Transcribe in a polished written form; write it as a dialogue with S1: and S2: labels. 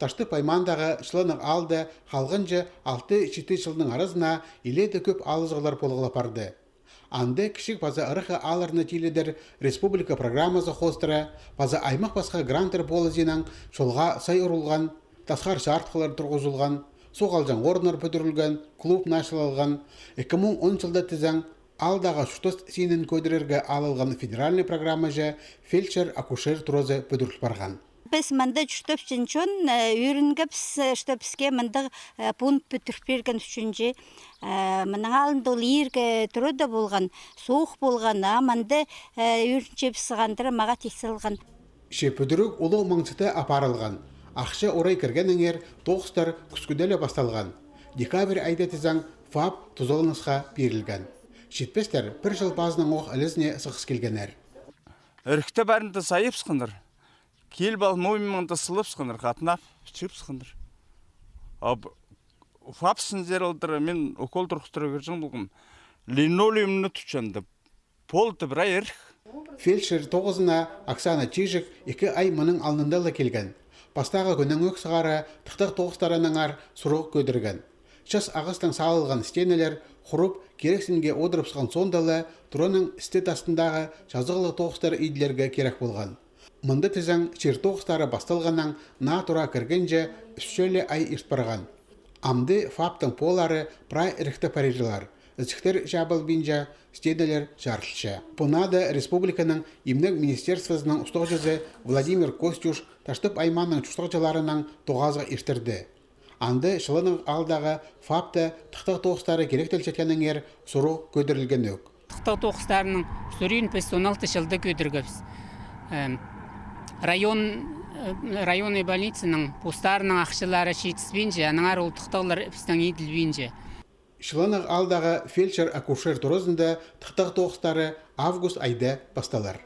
S1: ташты паймандағы шылының алды халғынжы 6-7 жылының арызына иледі көп алызғылар полғылапарды. Анды кішік база ырықы алырны тейледер республика программазы хостыры, база аймақ басқа грантер полызинан шолға сай ұрылған, тасқар шартқылар тұрғызылған, соғалжан орнар пөдірілген, клуб нашылалған, 2010 жылда тізен алдағы шутост сенін көдірерге алылған федеральный программа жа фельдшер-акушер тұрозы пөдіріл барған.
S2: Біз мында жүштіп жынчон үйрінгіпс штөпске мында пункт бүтірперген үшінже мұның алында ол ерге түрі де болған, соқ болған, мында үйрінчеп сығандыры маға тексілген.
S1: Шепөдірік ұлы маңсыты апарылған. Ақша орай кірген әңер тоғыстар күскүделі басталған. Декабрь айда тізен ФАП тұзылынысқа берілген. Шетпестер бір жыл базының оқ әлізіне сықыс келгенер.
S3: Үрікті барында сайып сықыныр. Кел бал моймаңда сылып сықыныр, қатынап, чып сықыныр. ФАП сынзер олдыры мен окол тұрқыстыры көрсің бұлғын. Линолеумны түченді. Полды бір ай әрік.
S1: Фельдшер 9-ына Оксана Чижик 2 ай мұның алнындалы келген. Бастағы күнің өк сығары тұқтық тоғыстарының ар сұрық көдірген. Час ағыстың салылған стенелер құрып, керексінге одырып сыған сондалы тұрының істет астындағы жазығылы тоғыстар үйділерге керек болған. Мұнда тізен чер тоғыстары басталғаннан на тұра кіргенже үстшөлі ай иртпарған. Амды фаптың полары прай ірікті парижылар. Үздіктер жабыл бинжа стенелер жарылшы. Бұнады республиканың имнік министерствосының ұстық Владимир Костюш таштып айманның чұстықчыларының тоғазға иштірді. Анды шылының алдағы фапты тұқтық тоғыстары керектел жеткенің ер сұру көдірілген өк.
S4: Тұқтық тоғыстарының сүрін 16 жылды көдіргіпс. Районный больницаның постарының ақшылары шетіспенже, аныңар ол тұқтығылар үпістің еділбенже.
S1: Шылының алдағы фельдшер-акушер тұрызында тұқтық тоғыстары август айда басталар.